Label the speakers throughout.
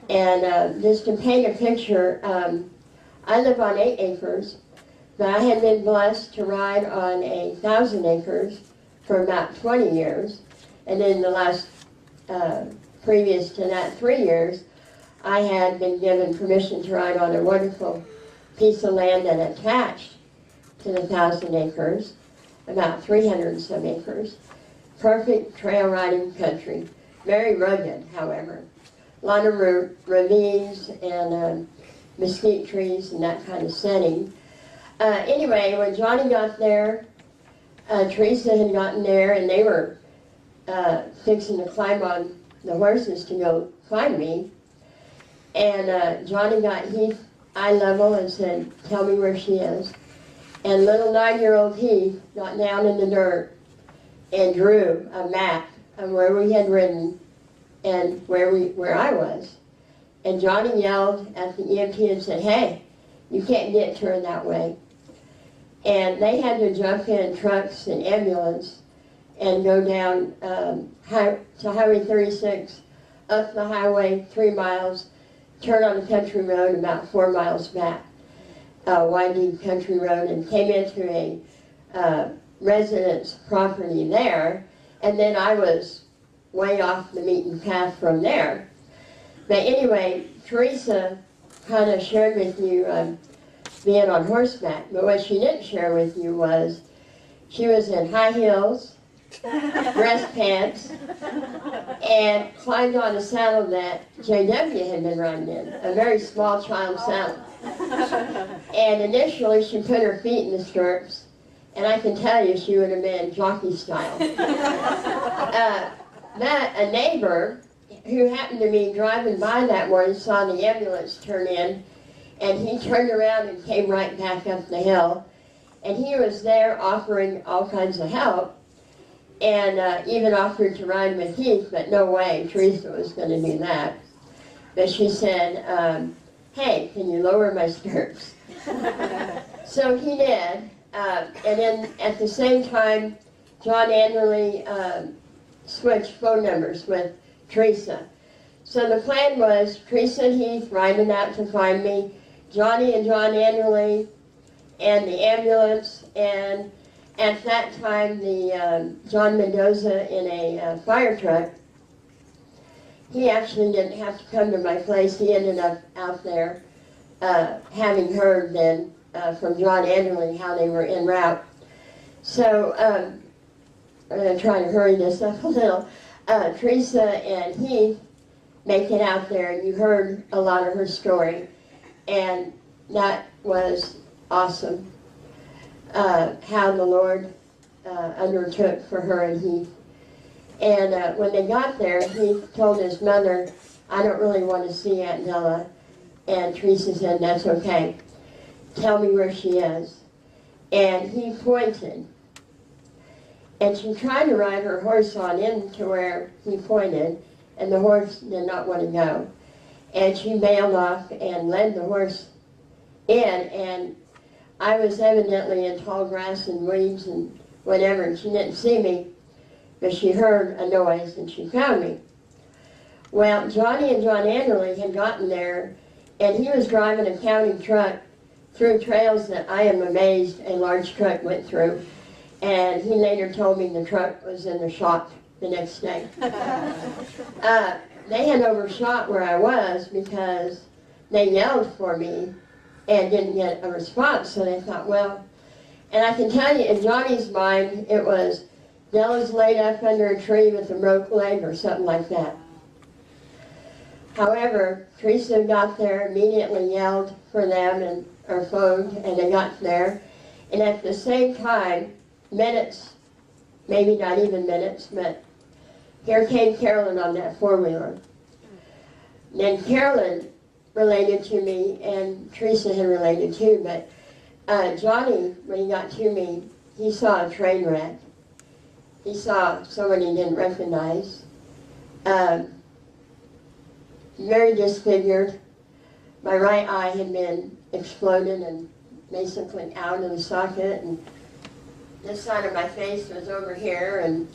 Speaker 1: And just to paint a picture, I live on 8 acres, but I had been blessed to ride on 1,000 acres for about 20 years. And then the last, previous to that 3 years, I had been given permission to ride on a wonderful piece of land that attached to the 1,000 acres, about 300 and some acres. Perfect trail riding country. Very rugged, however. A lot of ravines and mesquite trees and that kind of setting. Anyway, when Johnny got there, Teresa had gotten there, and they were fixing to climb on the horses to go find me. And Johnny got Heath eye level and said, "Tell me where she is." And little 9-year-old Heath got down in the dirt and drew a map of where we had ridden and where I was. And Johnny yelled at the EMT and said, "Hey, you can't get to her that way." And they had to jump in trucks and ambulance and go down to Highway 36, up the highway 3 miles, turn on a country road about 4 miles back, a winding country road, and came into a residence property there. And then I was way off the beaten path from there. But anyway, Teresa kind of shared with you being on horseback, but what she didn't share with you was she was in high heels, breast pants, and climbed on a saddle that J.W. had been riding in, a very small child saddle. And initially she put her feet in the stirrups, and I can tell you she would have been jockey style. A neighbor who happened to be driving by that morning saw the ambulance turn in, and he turned around and came right back up the hill. And he was there offering all kinds of help, and even offered to ride with Heath, but no way Teresa was going to do that. But she said, "Hey, can you lower my stirrups?" So he did, and then at the same time, John Anderley switched phone numbers with Teresa. So the plan was Teresa and Heath riding out to find me, Johnny and John Anderley, and the ambulance, and at that time the John Mendoza in a fire truck. He actually didn't have to come to my place. He ended up out there having heard then from John Anderley how they were en route. So I'm going to try to hurry this up a little. Teresa and Heath make it out there, and you heard a lot of her story, and that was awesome, how the Lord undertook for her and Heath. And when they got there, Heath told his mother, "I don't really want to see Aunt Della." And Teresa said, "That's okay. Tell me where she is." And he pointed. And she tried to ride her horse on in to where he pointed, and the horse did not want to go. And she bailed off and led the horse in, and I was evidently in tall grass and weeds and whatever, and she didn't see me, but she heard a noise and she found me. Well, Johnny and John Anderley had gotten there, and he was driving a county truck through trails that I am amazed a large truck went through. And he later told me the truck was in the shop the next day. They had overshot where I was because they yelled for me and didn't get a response. So they thought, well, and I can tell you, in Johnny's mind, it was Della's laid up under a tree with a broke leg or something like that. However, Teresa got there, immediately yelled for them or phoned, and they got there. And at the same time, minutes, maybe not even minutes, but here came Carolyn on that four-wheeler. Then Carolyn related to me, and Teresa had related too, but Johnny, when he got to me, he saw a train wreck. He saw someone he didn't recognize, very disfigured. My right eye had been exploded and basically out of the socket, and this side of my face was over here, and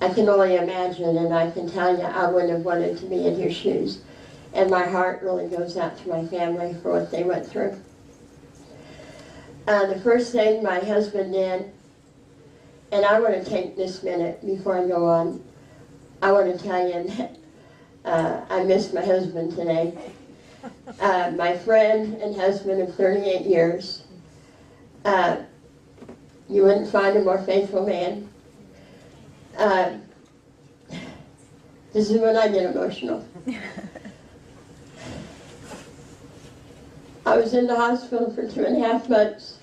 Speaker 1: I can only imagine, and I can tell you I wouldn't have wanted to be in his shoes. and my heart really goes out to my family for what they went through. The first thing my husband did, and I want to take this minute before I go on, I want to tell you that I missed my husband today. My friend and husband of 38 years. You wouldn't find a more faithful man. This is when I get emotional. I was in the hospital for 2.5 months.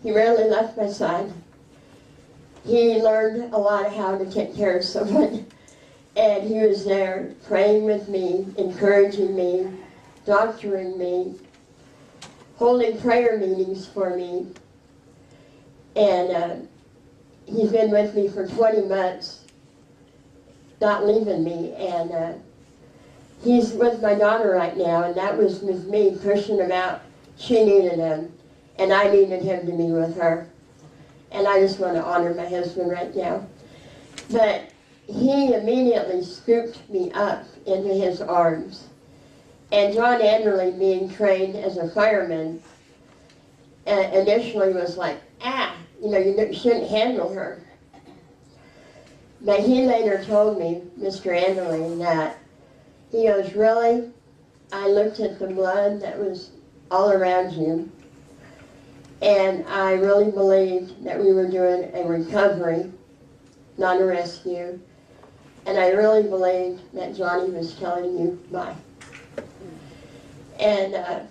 Speaker 1: He rarely left my side. He learned a lot of how to take care of someone. And he was there praying with me, encouraging me, doctoring me, holding prayer meetings for me. And he's been with me for 20 months, not leaving me. And he's with my daughter right now, and that was with me pushing him out. She needed him, and I needed him to be with her. And I just want to honor my husband right now. But he immediately scooped me up into his arms. And John Anderley, being trained as a fireman, initially was like, you shouldn't handle her. But he later told me, Mr. Anderley, that he goes, really? I looked at the blood that was all around you, and I really believed that we were doing a recovery, not a rescue. And I really believed that Johnny was telling you bye. And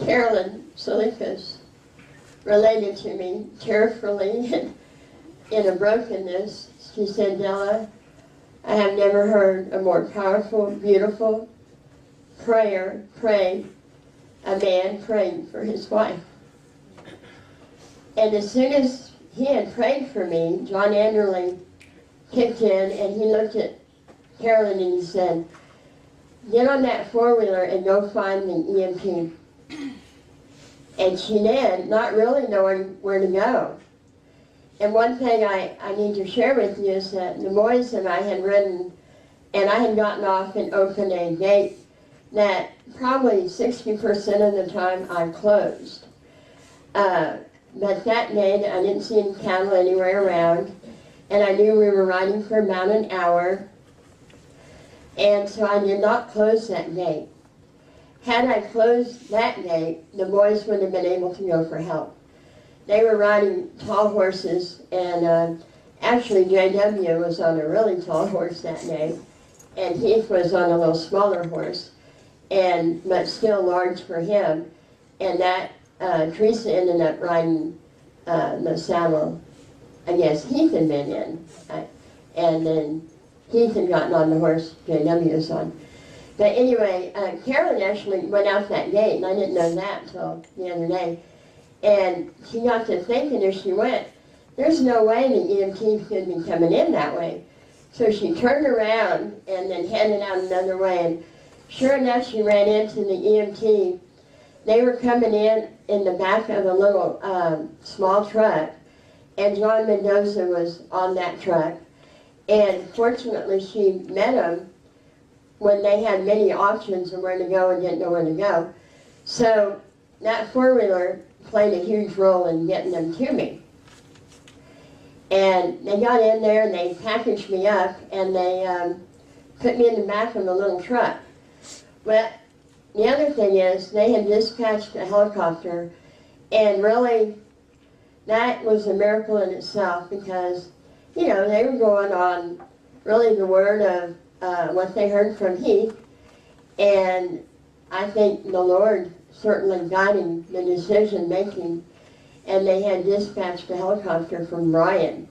Speaker 1: Carolyn Salikas related to me tearfully and in a brokenness. She said, Della, I have never heard a more powerful, beautiful prayer prayed, a man praying for his wife. And as soon as he had prayed for me, John Anderley kicked in and he looked at Carolyn and he said, get on that four-wheeler and go find the EMT. And she did, not really knowing where to go. And one thing I need to share with you is that the boys and I had ridden, and I had gotten off and opened a gate that probably 60% of the time I closed. But that gate, I didn't see any cattle anywhere around, and I knew we were riding for about an hour, and so I did not close that gate. Had I closed that gate, the boys wouldn't have been able to go for help. They were riding tall horses, and actually J.W. was on a really tall horse that day, and Heath was on a little smaller horse, but still large for him. And that Teresa ended up riding the saddle, I guess Heath had been in, and then Heath had gotten on the horse J.W. was on. But anyway, Carolyn actually went out that gate, and I didn't know that until the other day. And she got to thinking as she went, there's no way the EMT could be coming in that way. So she turned around and then headed out another way. And sure enough, she ran into the EMT. They were coming in the back of a little small truck. And John Mendoza was on that truck. And fortunately, she met him when they had many options of where to go and didn't know where to go. So that four-wheeler played a huge role in getting them to me. And they got in there and they packaged me up and they put me in the back of a little truck. Well, the other thing is they had dispatched a helicopter, and really that was a miracle in itself because, you know, they were going on really the word of what they heard from Heath, and I think the Lord certainly guiding the decision making, and they had dispatched a helicopter from Bryan,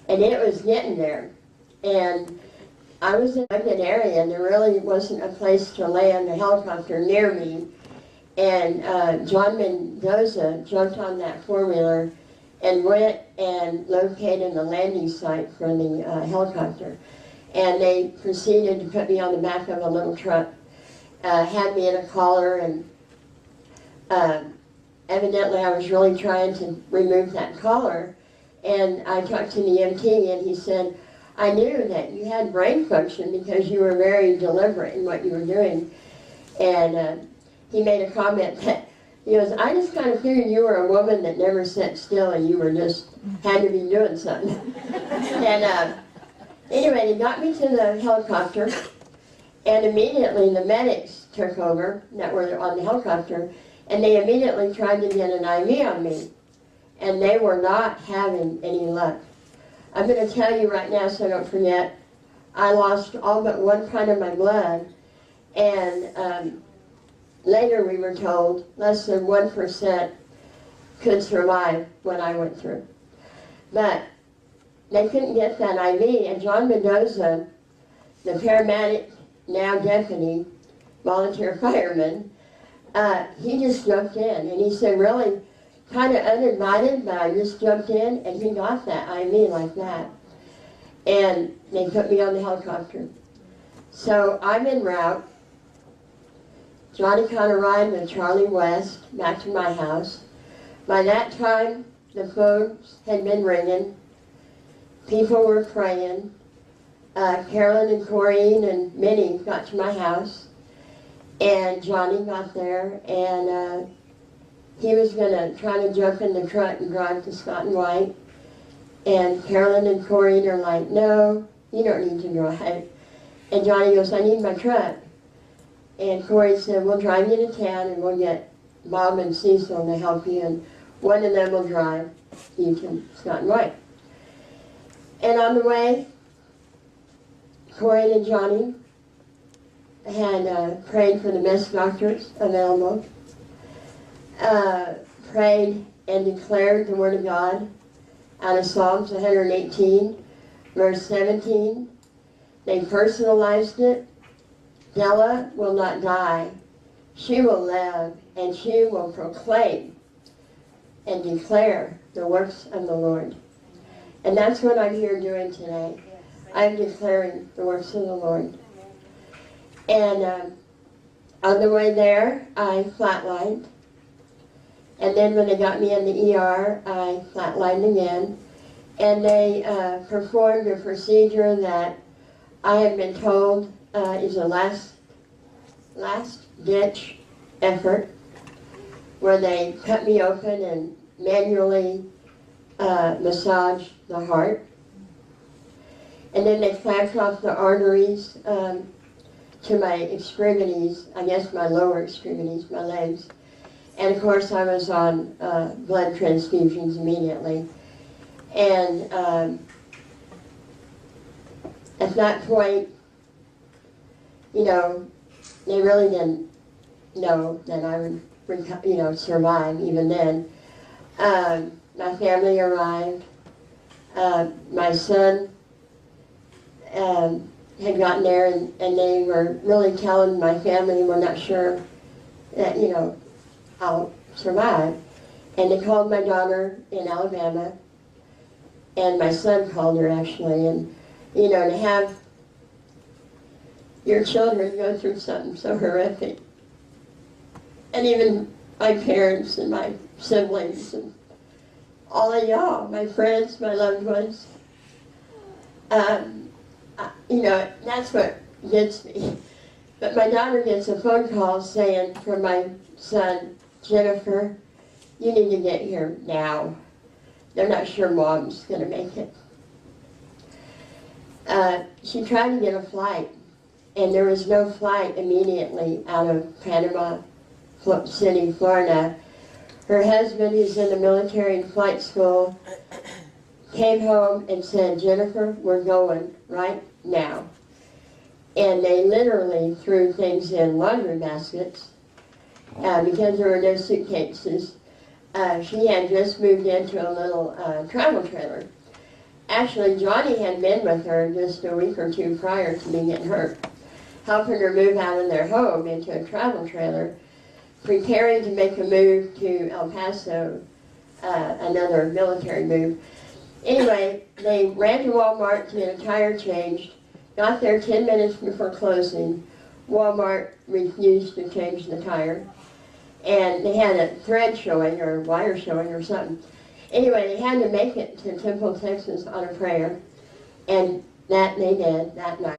Speaker 1: and it was getting there, and I was in a good area, and there really wasn't a place to land a helicopter near me, and John Mendoza jumped on that four-wheeler and went and located the landing site for the helicopter, and they proceeded to put me on the back of a little truck, had me in a collar, and evidently I was really trying to remove that collar, and I talked to the EMT and he said, I knew that you had brain function because you were very deliberate in what you were doing. And he made a comment that, he goes, I just kind of figured you were a woman that never sat still and you were just, had to be doing something. And anyway, he got me to the helicopter, and immediately the medics took over that were on the helicopter, and they immediately tried to get an IV on me. And they were not having any luck. I'm going to tell you right now so I don't forget, I lost all but 1 pint of my blood, and later we were told less than 1% could survive what I went through. But they couldn't get that IV, and John Mendoza, the paramedic, now deputy, volunteer fireman, he just jumped in, and he said, really, kind of uninvited, but I just jumped in, and he got that IV like that. And they put me on the helicopter. So I'm en route. Johnny caught a ride with Charlie West back to my house. By that time, the phones had been ringing. People were praying. Carolyn and Corrine and Minnie got to my house. And Johnny got there, and he was going to try to jump in the truck and drive to Scott and White. And Carolyn and Corrine are like, no, you don't need to drive. And Johnny goes, I need my truck. And Corey said, we'll drive you to town and we'll get Bob and Cecil to help you, and one of them will drive you to Scott and White. And on the way, Corey and Johnny had prayed for the best doctors available, prayed and declared the Word of God out of Psalms 118, verse 17. They personalized it. Della will not die. She will live, and she will proclaim and declare the works of the Lord. And that's what I'm here doing today. I'm declaring the works of the Lord. And on the way there, I flatlined. And then when they got me in the ER, I flatlined again. And they performed a procedure that I had been told is a last-ditch effort, where they cut me open and manually massage the heart. And then they clamped off the arteries to my extremities, I guess my lower extremities, my legs. And of course I was on blood transfusions immediately. And at that point, you know, they really didn't know that I would, survive even then. My family arrived. My son had gotten there, and they were really telling my family we're not sure that, I'll survive. And they called my daughter in Alabama, and my son called her actually, and, to have your children go through something so horrific. And even my parents and my siblings and all of y'all, my friends, my loved ones, that's what gets me. But my daughter gets a phone call saying from my son, Jennifer, you need to get here now. They're not sure Mom's going to make it. She tried to get a flight, and there was no flight immediately out of Panama City, Florida. Her husband, who's in the military and flight school, came home and said, Jennifer, we're going right now. And they literally threw things in laundry baskets because there were no suitcases. She had just moved into a little travel trailer. Actually, Johnny had been with her just a week or two prior to me getting hurt, helping her move out of their home into a travel trailer, preparing to make a move to El Paso, another military move. Anyway, they ran to Walmart to get a tire changed, got there 10 minutes before closing. Walmart refused to change the tire, and they had a thread showing or wire showing or something. Anyway, they had to make it to Temple, Texas on a prayer, and That they did that night.